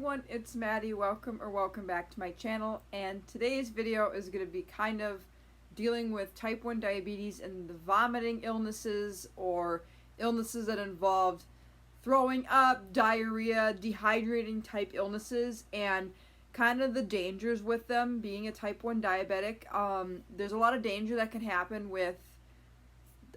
everyone, it's Maddie. Welcome back to my channel, and today's video is going to be kind of dealing with type 1 diabetes and the vomiting illnesses or illnesses that involved throwing up, diarrhea, dehydrating type illnesses, and kind of the dangers with them being a type 1 diabetic. There's a lot of danger that can happen with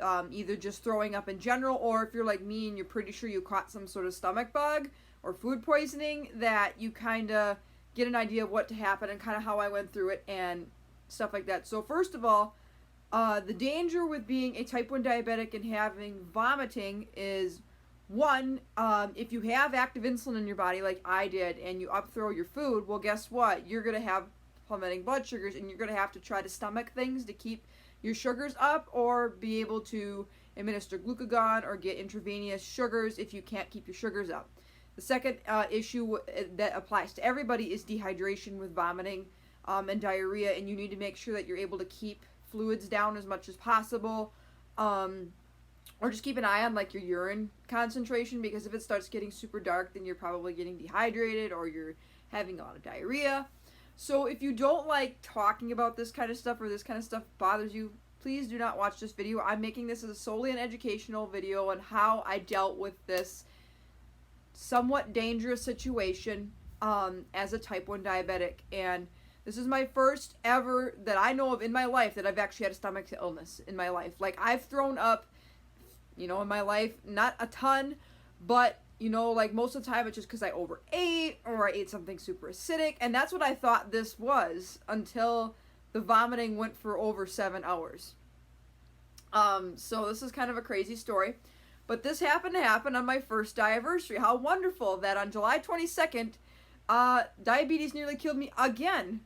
either just throwing up in general, or if you're like me and you're pretty sure you caught some sort of stomach bug or food poisoning, that you kind of get an idea of what to happen and kind of how I went through it and stuff like that. So first of all, the danger with being a type 1 diabetic and having vomiting is, one, if you have active insulin in your body like I did and you upthrow your food, well, guess what? You're going to have plummeting blood sugars, and you're going to have to try to stomach things to keep your sugars up, or be able to administer glucagon or get intravenous sugars if you can't keep your sugars up. The second issue that applies to everybody is dehydration with vomiting and diarrhea, and you need to make sure that you're able to keep fluids down as much as possible, or just keep an eye on like your urine concentration, because if it starts getting super dark, then you're probably getting dehydrated or you're having a lot of diarrhea. So if you don't like talking about this kind of stuff, or this kind of stuff bothers you, please do not watch this video. I'm making this as solely an educational video on how I dealt with this somewhat dangerous situation as a type 1 diabetic. And this is my first ever that I know of in my life that I've actually had a stomach illness in my life. Like, I've thrown up, in my life, not a ton, but like most of the time it's just because I overate or I ate something super acidic, and that's what I thought this was until the vomiting went for over 7 hours. So this is kind of a crazy story, but this happened to happen on my first diaversary. How wonderful that on July 22nd, diabetes nearly killed me again,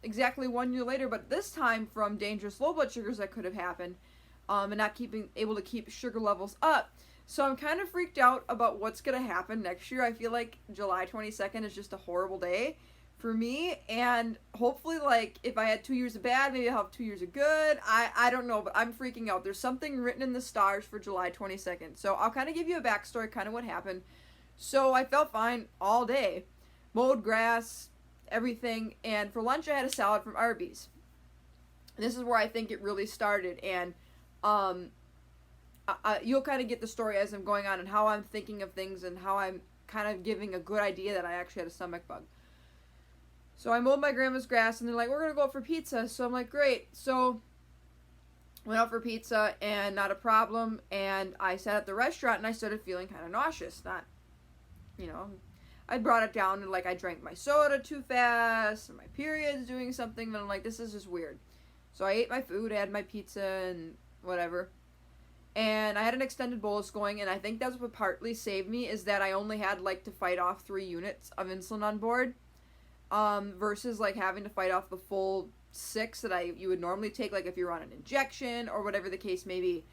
exactly 1 year later, but this time from dangerous low blood sugars that could have happened, and not able to keep sugar levels up. So I'm kind of freaked out about what's going to happen next year. I feel like July 22nd is just a horrible day for me, and hopefully, like, if I had 2 years of bad, maybe I'll have 2 years of good. I don't know, but I'm freaking out. There's something written in the stars for July 22nd. So I'll kind of give you a backstory, kind of what happened. So I felt fine all day. Mowed grass, everything, and for lunch I had a salad from Arby's. This is where I think it really started, and you'll kind of get the story as I'm going on and how I'm thinking of things and how I'm kind of giving a good idea that I actually had a stomach bug. So I mowed my grandma's grass, and they're like, we're going to go out for pizza. So I'm like, great. So went out for pizza, and not a problem. And I sat at the restaurant, and I started feeling kind of nauseous. Not, I brought it down, and like I drank my soda too fast, and my period's doing something, and I'm like, this is just weird. So I ate my food, I had my pizza and whatever. And I had an extended bolus going, and I think that's what partly saved me, is that I only had like to fight off 3 units of insulin on board, versus like having to fight off the full 6 that you would normally take, like if you're on an injection or whatever the case may be.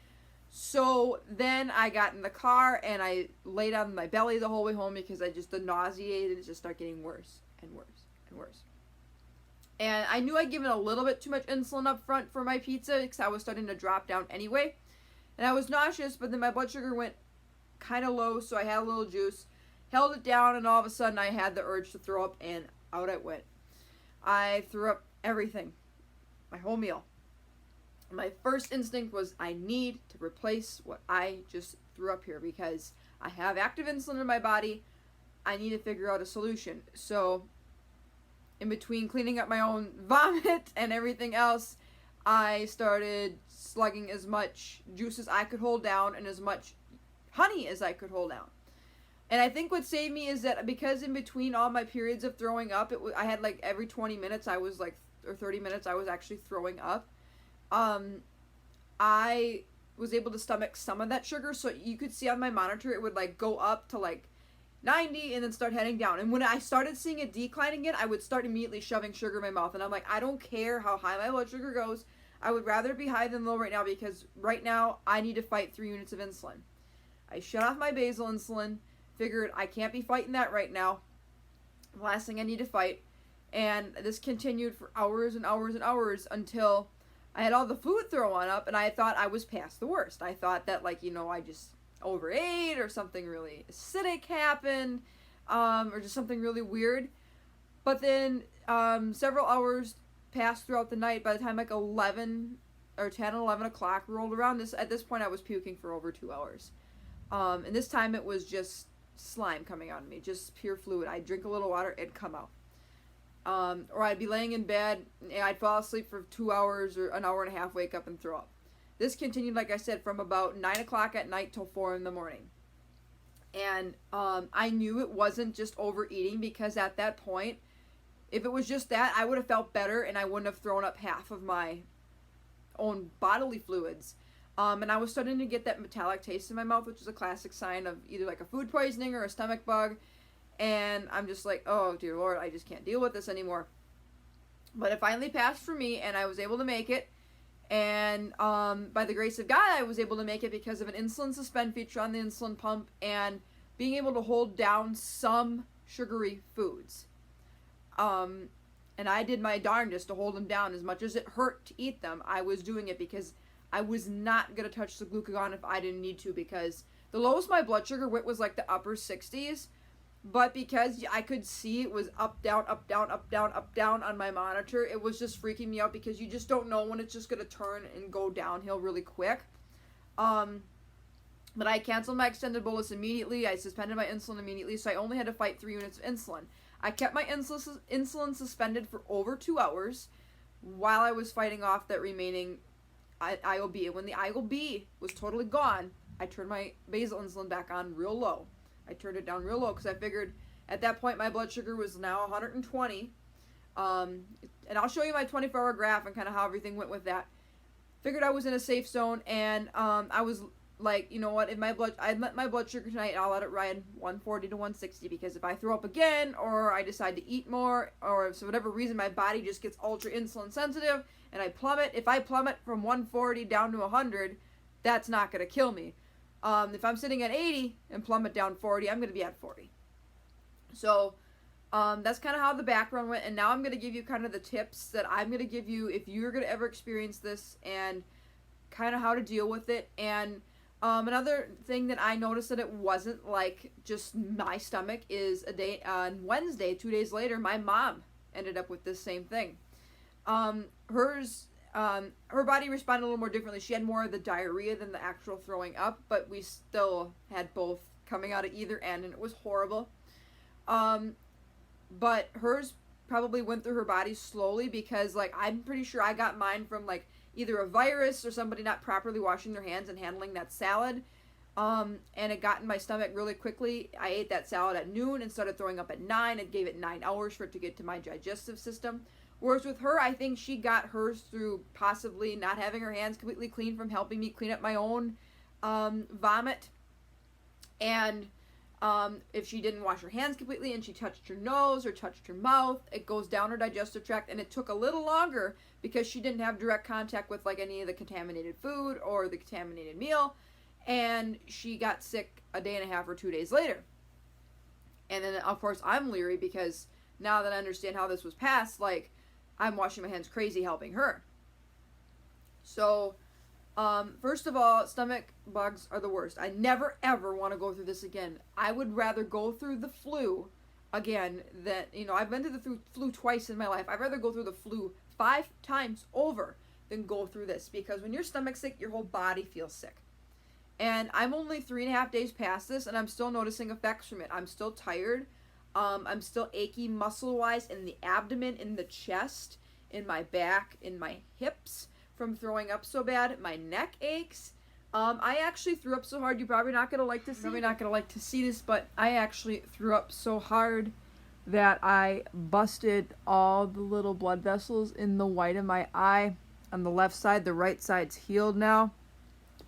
So then I got in the car and I laid on my belly the whole way home, because the nauseated just started getting worse and worse and worse. And I knew I'd given a little bit too much insulin up front for my pizza, because I was starting to drop down anyway. And I was nauseous, but then my blood sugar went kind of low, so I had a little juice, held it down, and all of a sudden I had the urge to throw up, and out it went. I threw up everything, my whole meal. My first instinct was, I need to replace what I just threw up here, because I have active insulin in my body. I need to figure out a solution. So in between cleaning up my own vomit and everything else, I started slugging as much juice as I could hold down and as much honey as I could hold down. And I think what saved me is that because in between all my periods of throwing up, I had like every 20 minutes I was like, or 30 minutes I was actually throwing up. I was able to stomach some of that sugar, so you could see on my monitor it would like go up to like 90 and then start heading down. And when I started seeing it decline again, I would start immediately shoving sugar in my mouth. And I'm like, I don't care how high my blood sugar goes. I would rather be high than low right now, because right now I need to fight 3 units of insulin. I shut off my basal insulin, figured I can't be fighting that right now. The last thing I need to fight. And this continued for hours and hours and hours until I had all the food thrown up, and I thought I was past the worst. I thought that, like, I just overate or something really acidic happened. or just something really weird. But then several hours passed throughout the night. By the time like 11 or 10 or 11 o'clock rolled around, at this point I was puking for over 2 hours. And this time it was just slime coming out of me, just pure fluid. I'd drink a little water, it'd come out. Or I'd be laying in bed, and I'd fall asleep for 2 hours or an hour and a half, wake up and throw up. This continued, like I said, from about 9 o'clock at night till 4 in the morning. And I knew it wasn't just overeating, because at that point, if it was just that, I would have felt better and I wouldn't have thrown up half of my own bodily fluids. And I was starting to get that metallic taste in my mouth, which is a classic sign of either like a food poisoning or a stomach bug. And I'm just like, oh dear Lord, I just can't deal with this anymore. But it finally passed for me, and I was able to make it. And by the grace of God, I was able to make it because of an insulin suspend feature on the insulin pump and being able to hold down some sugary foods. And I did my darndest to hold them down. As much as it hurt to eat them, I was doing it because I was not going to touch the glucagon if I didn't need to, because the lowest my blood sugar went was like the upper 60s. But because I could see it was up, down, up, down, up, down, up, down on my monitor, it was just freaking me out, because you just don't know when it's just going to turn and go downhill really quick. But I canceled my extended bolus immediately. I suspended my insulin immediately, so I only had to fight 3 units of insulin. I kept my insulin suspended for over 2 hours while I was fighting off that remaining IOB. And when the IOB was totally gone, I turned my basal insulin back on real low. I turned it down real low because I figured at that point my blood sugar was now 120. And I'll show you my 24-hour graph and kind of how everything went with that. Figured I was in a safe zone, and I was like, you know what, if I met my blood sugar tonight, I'll let it ride 140 to 160, because if I throw up again, or I decide to eat more, or if for whatever reason my body just gets ultra insulin sensitive and I plummet, if I plummet from 140 down to 100, that's not going to kill me. If I'm sitting at 80 and plummet down 40, I'm going to be at 40. So that's kind of how the background went, and now I'm going to give you kind of the tips that I'm going to give you if you're going to ever experience this, and kind of how to deal with it. And another thing that I noticed that it wasn't like just my stomach is on Wednesday, 2 days later, my mom ended up with this same thing. Her body responded a little more differently. She had more of the diarrhea than the actual throwing up, but we still had both coming out of either end, and it was horrible. But hers probably went through her body slowly, because like I'm pretty sure I got mine from like either a virus or somebody not properly washing their hands and handling that salad. And it got in my stomach really quickly. I ate that salad at noon and started throwing up at 9. It gave it 9 hours for it to get to my digestive system. Whereas with her, I think she got hers through possibly not having her hands completely clean from helping me clean up my own vomit. And if she didn't wash her hands completely and she touched her nose or touched her mouth, it goes down her digestive tract, and it took a little longer because she didn't have direct contact with like any of the contaminated food or the contaminated meal, and she got sick a day and a half or 2 days later. And then of course I'm leery, because now that I understand how this was passed, like I'm washing my hands crazy helping her. So first of all, stomach bugs are the worst. I never ever want to go through this again. I would rather go through the flu again than, I've been to the flu twice in my life. I'd rather go through the flu 5 times over than go through this, because when your stomach's sick, your whole body feels sick. And I'm only 3.5 days past this, and I'm still noticing effects from it. I'm still tired. I'm still achy muscle-wise in the abdomen, in the chest, in my back, in my hips from throwing up so bad. My neck aches. I actually threw up so hard, you're probably not gonna like to see this, but I actually threw up so hard that I busted all the little blood vessels in the white of my eye on the left side. The right side's healed now,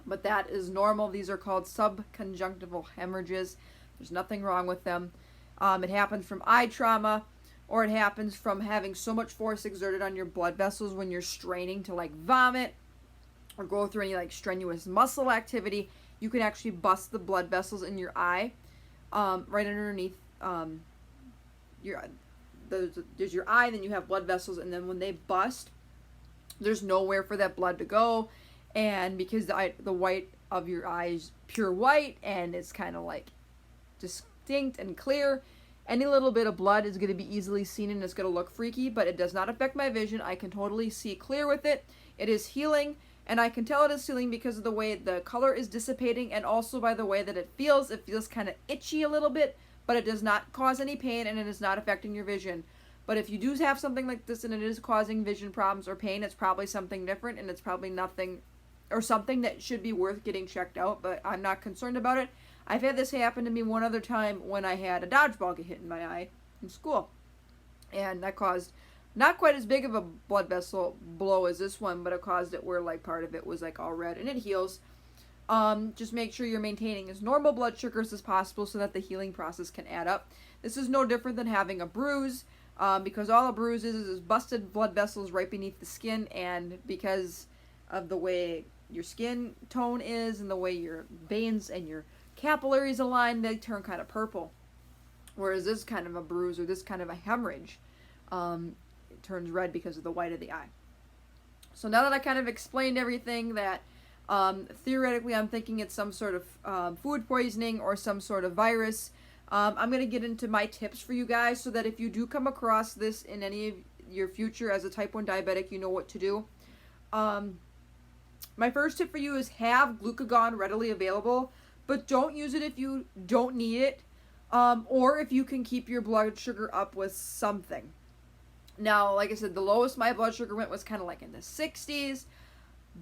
but that is normal. These are called subconjunctival hemorrhages. There's nothing wrong with them. It happens from eye trauma, or it happens from having so much force exerted on your blood vessels when you're straining to like vomit or go through any like strenuous muscle activity. You can actually bust the blood vessels in your eye, right underneath there's your eye, then you have blood vessels, and then when they bust, there's nowhere for that blood to go. And because the white of your eye is pure white and it's kind of like distinct and clear, Any little bit of blood is going to be easily seen and it's going to look freaky, but it does not affect my vision. I can totally see clear with it. It is healing, and I can tell it is healing because of the way the color is dissipating and also by the way that it feels. It feels kind of itchy a little bit, but it does not cause any pain and it is not affecting your vision. But if you do have something like this and it is causing vision problems or pain, it's probably something different and it's probably nothing or something that should be worth getting checked out, but I'm not concerned about it. I've had this happen to me one other time when I had a dodgeball get hit in my eye in school. And that caused not quite as big of a blood vessel blow as this one, but it caused it where like part of it was like all red, and it heals. Just make sure you're maintaining as normal blood sugars as possible so that the healing process can add up. This is no different than having a bruise, because all a bruise is busted blood vessels right beneath the skin, and because of the way your skin tone is and the way your veins and your capillaries align, they turn kind of purple. Whereas this kind of a bruise or this kind of a hemorrhage, it turns red because of the white of the eye. So now that I kind of explained everything, that theoretically I'm thinking it's some sort of food poisoning or some sort of virus, I'm going to get into my tips for you guys so that if you do come across this in any of your future as a type 1 diabetic, you know what to do. My first tip for you is have glucagon readily available, but don't use it if you don't need it, or if you can keep your blood sugar up with something. Now, like I said, the lowest my blood sugar went was kind of like in the 60s,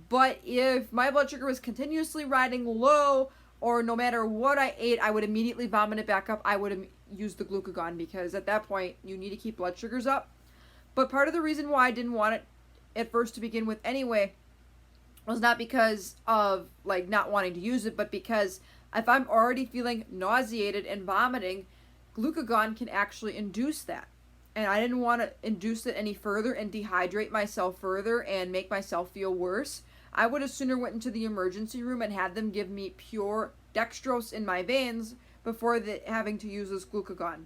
but if my blood sugar was continuously riding low, or no matter what I ate, I would immediately vomit it back up, I would use the glucagon, because at that point, you need to keep blood sugars up. But part of the reason why I didn't want it at first to begin with anyway was not because of like not wanting to use it, but because if I'm already feeling nauseated and vomiting, glucagon can actually induce that. And I didn't want to induce it any further and dehydrate myself further and make myself feel worse. I would have sooner went into the emergency room and had them give me pure dextrose in my veins before having to use this glucagon.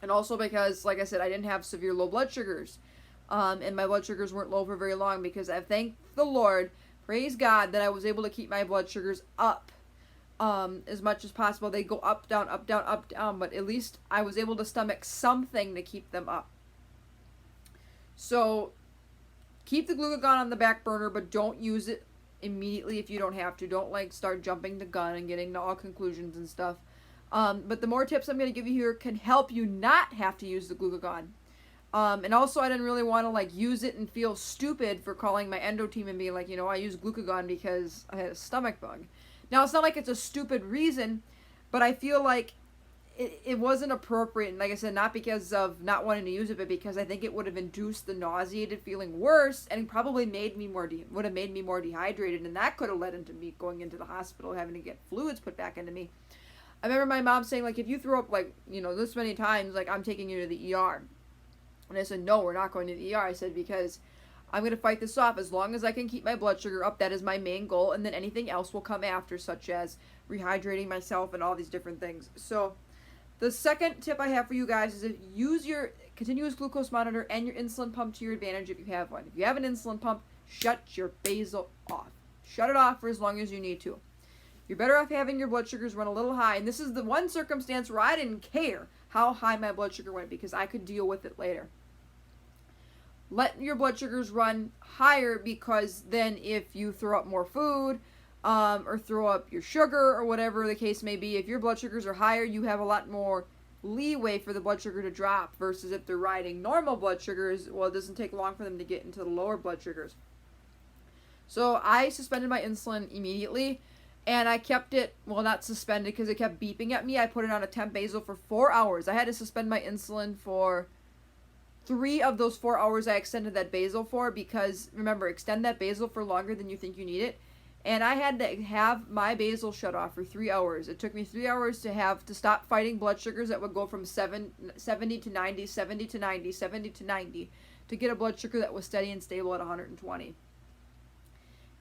And also because, like I said, I didn't have severe low blood sugars. And my blood sugars weren't low for very long because I thank the Lord, praise God, that I was able to keep my blood sugars up as much as possible. They go up, down, up, down, up, down, but at least I was able to stomach something to keep them up. So keep the glucagon on the back burner, but don't use it immediately if you don't have to. Don't like start jumping the gun and getting to all conclusions and stuff. But the more tips I'm going to give you here can help you not have to use the glucagon. And also I didn't really want to like use it and feel stupid for calling my endo team and being like, you know, I used glucagon because I had a stomach bug. Now it's not like it's a stupid reason, but I feel like it wasn't appropriate. And like I said, not because of not wanting to use it, but because I think it would have induced the nauseated feeling worse and probably would have made me more dehydrated. And that could have led into me going into the hospital, having to get fluids put back into me. I remember my mom saying, like, if you throw up, like, you know, this many times, like, I'm taking you to the ER. And I said, no, we're not going to the ER. I said, because I'm going to fight this off as long as I can keep my blood sugar up. That is my main goal. And then anything else will come after, such as rehydrating myself and all these different things. So the second tip I have for you guys is to use your continuous glucose monitor and your insulin pump to your advantage if you have one. If you have an insulin pump, shut your basal off. Shut it off for as long as you need to. You're better off having your blood sugars run a little high. And this is the one circumstance where I didn't care how high my blood sugar went because I could deal with it later. Let your blood sugars run higher, because then if you throw up more food or throw up your sugar or whatever the case may be, if your blood sugars are higher, you have a lot more leeway for the blood sugar to drop, versus if they're riding normal blood sugars, well, it doesn't take long for them to get into the lower blood sugars. So I suspended my insulin immediately, and I kept it, well, not suspended because it kept beeping at me. I put it on a temp basal for 4 hours. I had to suspend my insulin for 3 of those 4 hours I extended that basal for, because remember, extend that basal for longer than you think you need it. And I had to have my basal shut off for 3 hours. It took me 3 hours to stop fighting blood sugars that would go from 70 to 90, 70 to 90, 70 to 90, to get a blood sugar that was steady and stable at 120.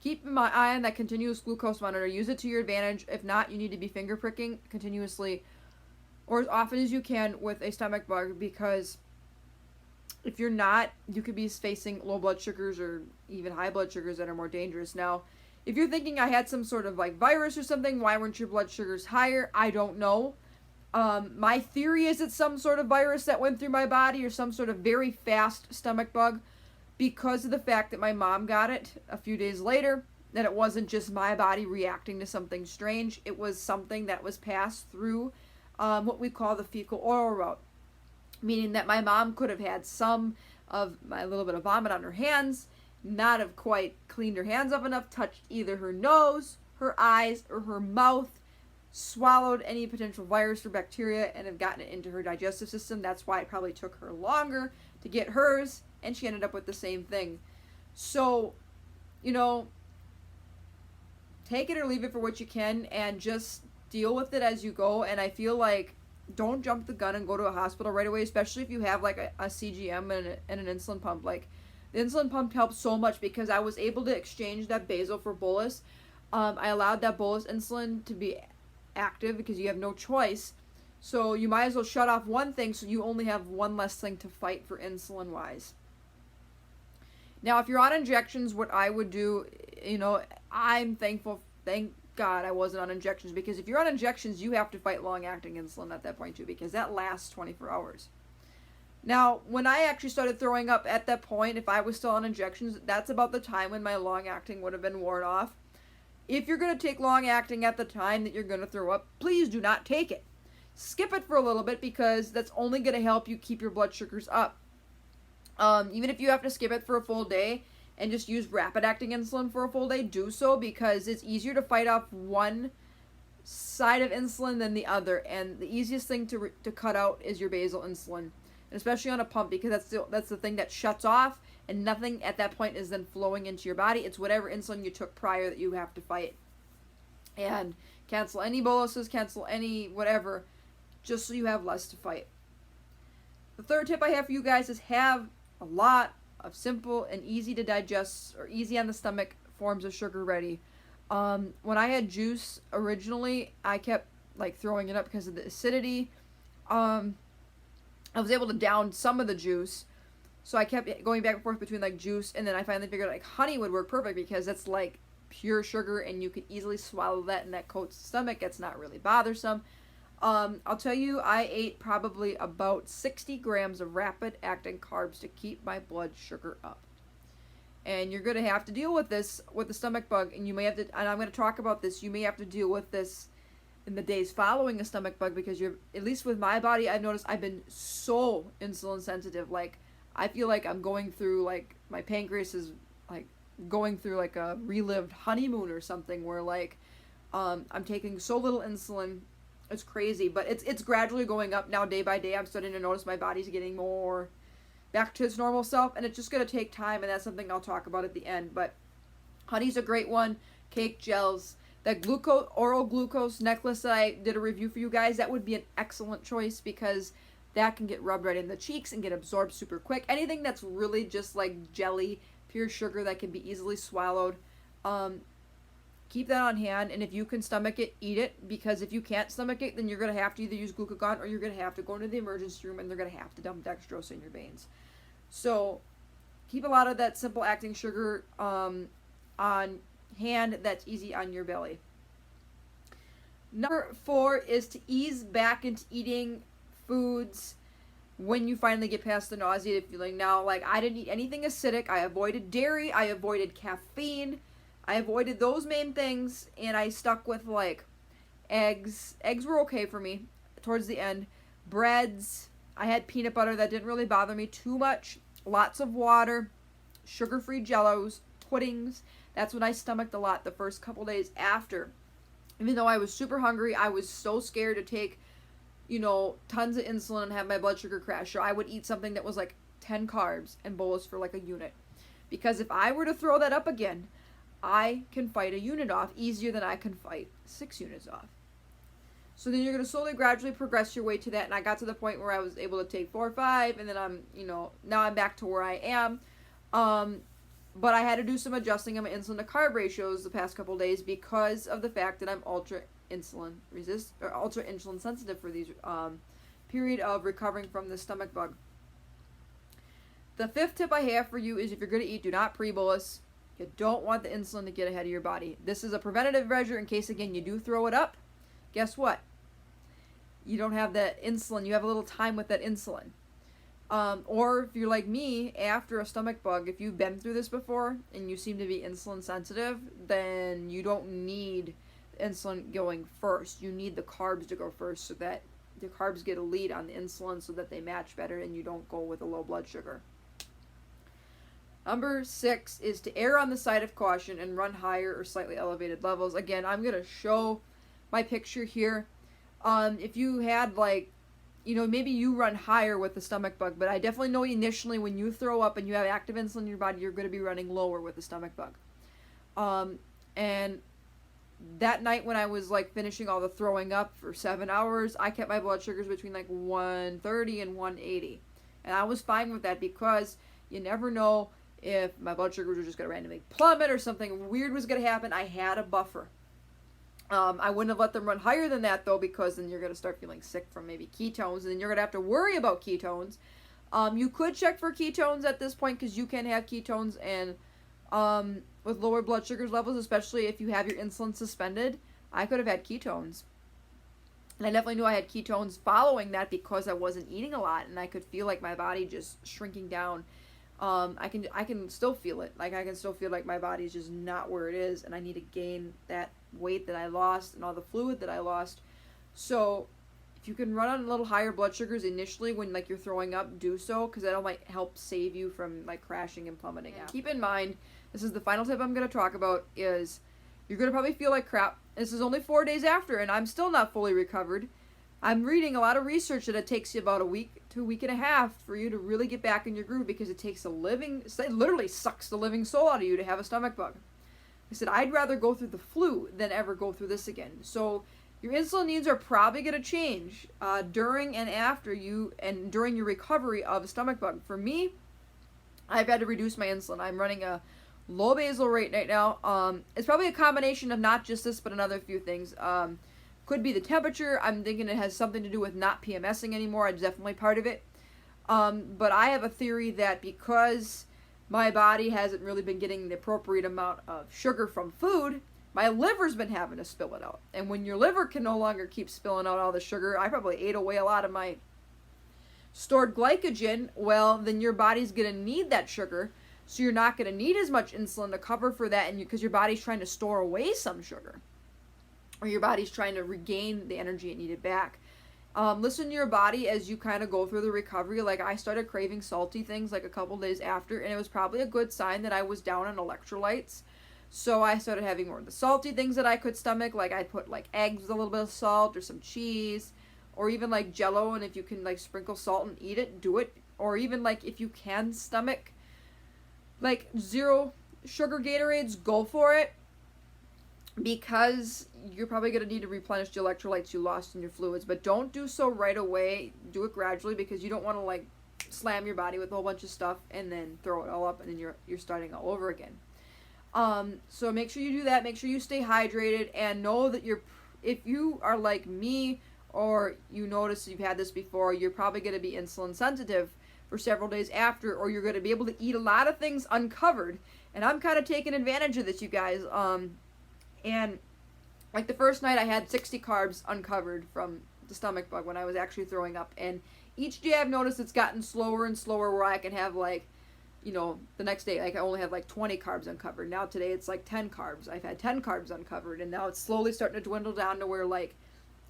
Keep my eye on that continuous glucose monitor. Use it to your advantage. If not, you need to be finger pricking continuously or as often as you can with a stomach bug, because if you're not, you could be facing low blood sugars or even high blood sugars that are more dangerous. Now, if you're thinking I had some sort of like virus or something, why weren't your blood sugars higher? I don't know. My theory is it's some sort of virus that went through my body or some sort of very fast stomach bug because of the fact that my mom got it a few days later, that it wasn't just my body reacting to something strange. It was something that was passed through what we call the fecal oral route, meaning that my mom could have had some of my little bit of vomit on her hands, not have quite cleaned her hands up enough, touched either her nose, her eyes, or her mouth, swallowed any potential virus or bacteria, and have gotten it into her digestive system. That's why it probably took her longer to get hers, and she ended up with the same thing. So, you know, take it or leave it for what you can, and just deal with it as you go. And I feel like don't jump the gun and go to a hospital right away, especially if you have like a CGM and an insulin pump. Like, the insulin pump helped so much because I was able to exchange that basal for bolus. I allowed that bolus insulin to be active because you have no choice. So you might as well shut off one thing so you only have one less thing to fight for insulin wise. Now, if you're on injections, what I would do, you know, I'm thankful, thank God I wasn't on injections, because if you're on injections, you have to fight long-acting insulin at that point too, because that lasts 24 hours. Now, when I actually started throwing up at that point, if I was still on injections, that's about the time when my long-acting would have been worn off. If you're going to take long-acting at the time that you're going to throw up, please do not take it. Skip it for a little bit, because that's only going to help you keep your blood sugars up. Even if you have to skip it for a full day and just use rapid-acting insulin for a full day, do so, because it's easier to fight off one side of insulin than the other. And the easiest thing to cut out is your basal insulin, and especially on a pump, because that's the thing that shuts off, and nothing at that point is then flowing into your body. It's whatever insulin you took prior that you have to fight. And cancel any boluses, cancel any whatever, just so you have less to fight. The third tip I have for you guys is have a lot of simple and easy to digest or easy on the stomach forms of sugar ready. When I had juice originally, I kept like throwing it up because of the acidity. I was able to down some of the juice, so I kept going back and forth between like juice, and then I finally figured like honey would work perfect because it's like pure sugar and you could easily swallow that, and that coats the stomach. It's not really bothersome. I'll tell you, I ate probably about 60 grams of rapid-acting carbs to keep my blood sugar up. And you're going to have to deal with this with the stomach bug, and you may have to, and I'm going to talk about this, you may have to deal with this in the days following a stomach bug, because you're, at least with my body, I've noticed I've been so insulin sensitive. Like, I feel like I'm going through, like, my pancreas is, like, going through, like, a relived honeymoon or something, where, like, I'm taking so little insulin. It's crazy, but it's gradually going up now day by day. I'm starting to notice my body's getting more back to its normal self, and it's just going to take time, and that's something I'll talk about at the end. But honey's a great one. Cake gels. That oral glucose necklace that I did a review for you guys, that would be an excellent choice, because that can get rubbed right in the cheeks and get absorbed super quick. Anything that's really just like jelly, pure sugar that can be easily swallowed. Keep that on hand, and if you can stomach it, eat it, because if you can't stomach it, then you're going to have to either use glucagon, or you're going to have to go into the emergency room, and they're going to have to dump dextrose in your veins. So keep a lot of that simple acting sugar on hand that's easy on your belly. Number 4 is to ease back into eating foods when you finally get past the nauseated feeling. Now, like, I didn't eat anything acidic. I avoided dairy. I avoided caffeine. I avoided those main things, and I stuck with, like, eggs. Eggs were okay for me towards the end. Breads. I had peanut butter. That didn't really bother me too much. Lots of water. Sugar-free jellos. Puddings. That's what I stomached a lot the first couple days after. Even though I was super hungry, I was so scared to take, you know, tons of insulin and have my blood sugar crash. So I would eat something that was, like, 10 carbs and bolus for, like, a unit. Because if I were to throw that up again, I can fight a unit off easier than I can fight 6 units off. So then you're going to slowly, gradually progress your way to that. And I got to the point where I was able to take 4 or 5. And then I'm, you know, now I'm back to where I am. But I had to do some adjusting on my insulin to carb ratios the past couple days, because of the fact that I'm ultra insulin sensitive for these period of recovering from the stomach bug. The 5th tip I have for you is, if you're going to eat, do not pre-bolus. You don't want the insulin to get ahead of your body. This is a preventative measure in case, again, you do throw it up. Guess what? you don't have that insulin. You have a little time with that insulin. Or if you're like me, after a stomach bug, if you've been through this before and you seem to be insulin sensitive, then you don't need insulin going first. You need the carbs to go first so that the carbs get a lead on the insulin so that they match better and you don't go with a low blood sugar. Number 6 is to err on the side of caution and run higher or slightly elevated levels. Again, I'm going to show my picture here. If you had like, maybe you run higher with the stomach bug, but I definitely know initially when you throw up and you have active insulin in your body, you're going to be running lower with the stomach bug. And that night when I was like finishing all the throwing up for 7 hours, I kept my blood sugars between like 130 and 180. And I was fine with that because you never know if my blood sugars were just going to randomly plummet or something weird was going to happen. I had a buffer. I wouldn't have let them run higher than that though, because then you're going to start feeling sick from maybe ketones, and then you're going to have to worry about ketones. You could check for ketones at this point because you can have ketones and with lower blood sugars levels, especially if you have your insulin suspended. I could have had ketones. And I definitely knew I had ketones following that because I wasn't eating a lot and I could feel like my body just shrinking down. I can still feel it. Like I can still feel like my body's just not where it is and I need to gain that weight that I lost and all the fluid that I lost. So if you can run on a little higher blood sugars initially when like you're throwing up, do so, because that'll might help save you from like crashing and plummeting out. Keep in mind, this is the final tip I'm going to talk about, is you're going to probably feel like crap. This is only 4 days after and I'm still not fully recovered. I'm reading a lot of research that it takes you about a week to a week and a half for you to really get back in your groove, because it takes it literally sucks the living soul out of you to have a stomach bug. I said, I'd rather go through the flu than ever go through this again. So your insulin needs are probably going to change during and after during your recovery of a stomach bug. For me, I've had to reduce my insulin. I'm running a low basal rate right now. It's probably a combination of not just this, but another few things. Could be the temperature. I'm thinking it has something to do with not PMSing anymore. It's definitely part of it. But I have a theory that because my body hasn't really been getting the appropriate amount of sugar from food, my liver's been having to spill it out. And when your liver can no longer keep spilling out all the sugar, I probably ate away a lot of my stored glycogen, well, then your body's going to need that sugar. So you're not going to need as much insulin to cover for that, and because your body's trying to store away some sugar. Or your body's trying to regain the energy it needed back. Listen to your body as you kind of go through the recovery. Like I started craving salty things like a couple days after, and it was probably a good sign that I was down on electrolytes. So I started having more of the salty things that I could stomach. Like I put like eggs with a little bit of salt or some cheese, or even like Jello. And if you can like sprinkle salt and eat it, do it. Or even like if you can stomach like 0 sugar Gatorades, go for it. Because you're probably going to need to replenish the electrolytes you lost in your fluids. But don't do so right away. Do it gradually, because you don't want to like slam your body with a whole bunch of stuff and then throw it all up and then you're starting all over again. So make sure you do that. Make sure you stay hydrated, and know that if you are like me, or you notice you've had this before, you're probably going to be insulin sensitive for several days after, or you're going to be able to eat a lot of things uncovered. And I'm kind of taking advantage of this, you guys. And like the first night I had 60 carbs uncovered from the stomach bug when I was actually throwing up. And each day I've noticed it's gotten slower and slower, where I can have like, the next day like I only have like 20 carbs uncovered. Now today it's like 10 carbs. I've had 10 carbs uncovered, and now it's slowly starting to dwindle down to where like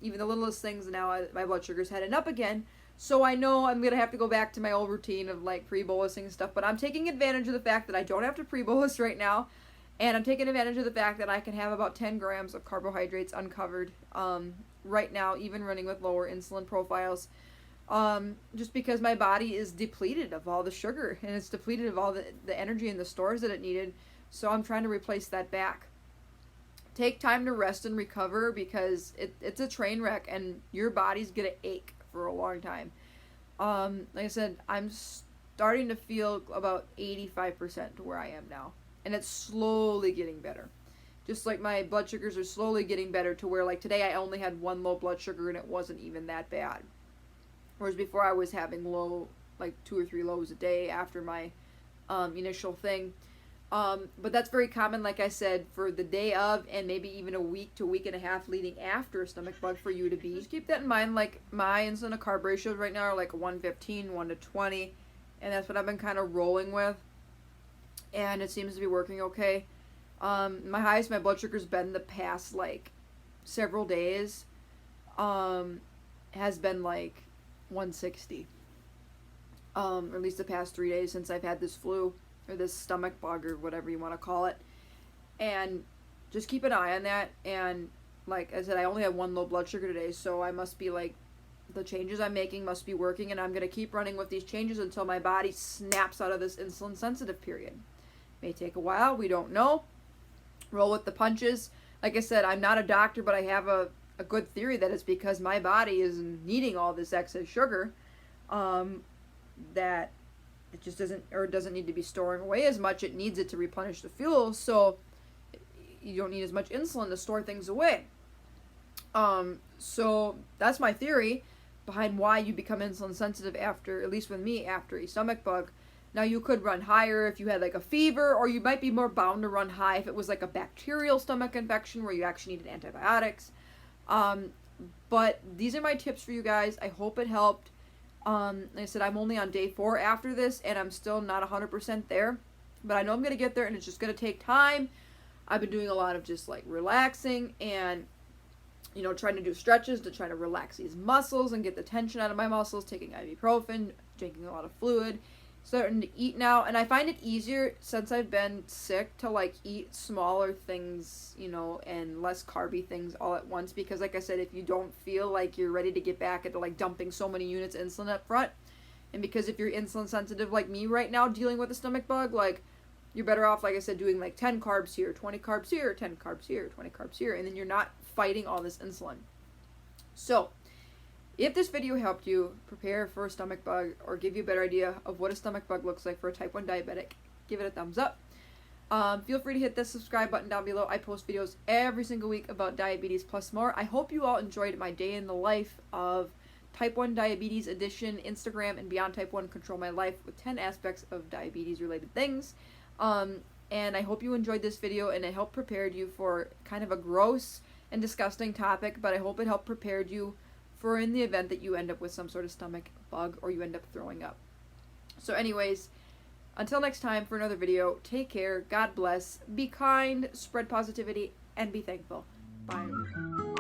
even the littlest things now my blood sugar's heading up again. So I know I'm going to have to go back to my old routine of like pre-bolusing and stuff, but I'm taking advantage of the fact that I don't have to pre-bolus right now. And I'm taking advantage of the fact that I can have about 10 grams of carbohydrates uncovered right now, even running with lower insulin profiles, just because my body is depleted of all the sugar, and it's depleted of all the energy and the stores that it needed. So I'm trying to replace that back. Take time to rest and recover, because it's a train wreck and your body's going to ache for a long time. Like I said, I'm starting to feel about 85% to where I am now. And it's slowly getting better. Just like my blood sugars are slowly getting better to where like today I only had 1 low blood sugar and it wasn't even that bad. Whereas before I was having low, like 2 or 3 lows a day after my initial thing. But that's very common, like I said, for the day of and maybe even a week to a week and a half leading after a stomach bug for you to be. Just keep that in mind. Like my insulin to carb ratios right now are like 115, 1 to 20, and that's what I've been kind of rolling with. And it seems to be working okay. My highest my blood sugar's been the past like several days has been like 160. Or at least the past 3 days since I've had this flu or this stomach bug or whatever you want to call it. And just keep an eye on that. And like I said, I only have 1 low blood sugar today, so I must be like, the changes I'm making must be working, and I'm going to keep running with these changes until my body snaps out of this insulin sensitive period. May take a while, we don't know. Roll with the punches. Like I said, I'm not a doctor, but I have a good theory that it's because my body is needing all this excess sugar, that it just doesn't need to be storing away as much. It needs it to replenish the fuel, so you don't need as much insulin to store things away. So that's my theory behind why you become insulin sensitive after, at least with me, after a stomach bug. Now you could run higher if you had like a fever, or you might be more bound to run high if it was like a bacterial stomach infection where you actually needed antibiotics. But these are my tips for you guys. I hope it helped. Like I said, I'm only on day 4 after this, and I'm still not 100% there. But I know I'm going to get there, and it's just going to take time. I've been doing a lot of just like relaxing and, you know, trying to do stretches to try to relax these muscles and get the tension out of my muscles, taking ibuprofen, drinking a lot of fluid, starting to eat now. And I find it easier since I've been sick to like eat smaller things, you know, and less carby things all at once, because like I said, if you don't feel like you're ready to get back into like dumping so many units of insulin up front, and because if you're insulin sensitive like me right now dealing with a stomach bug, like you're better off, like I said, doing like 10 carbs here, 20 carbs here, 10 carbs here, 20 carbs here, and then you're not fighting all this insulin. So if this video helped you prepare for a stomach bug or give you a better idea of what a stomach bug looks like for a type 1 diabetic, give it a thumbs up. Feel free to hit the subscribe button down below. I post videos every single week about diabetes plus more. I hope you all enjoyed my day in the life of Type 1 Diabetes Edition, Instagram, and Beyond Type 1 Control My Life with 10 aspects of diabetes related things. And I hope you enjoyed this video and it helped prepare you for kind of a gross and disgusting topic, but I hope it helped prepare you for in the event that you end up with some sort of stomach bug or you end up throwing up. So anyways, until next time for another video, take care, God bless, be kind, spread positivity, and be thankful. Bye.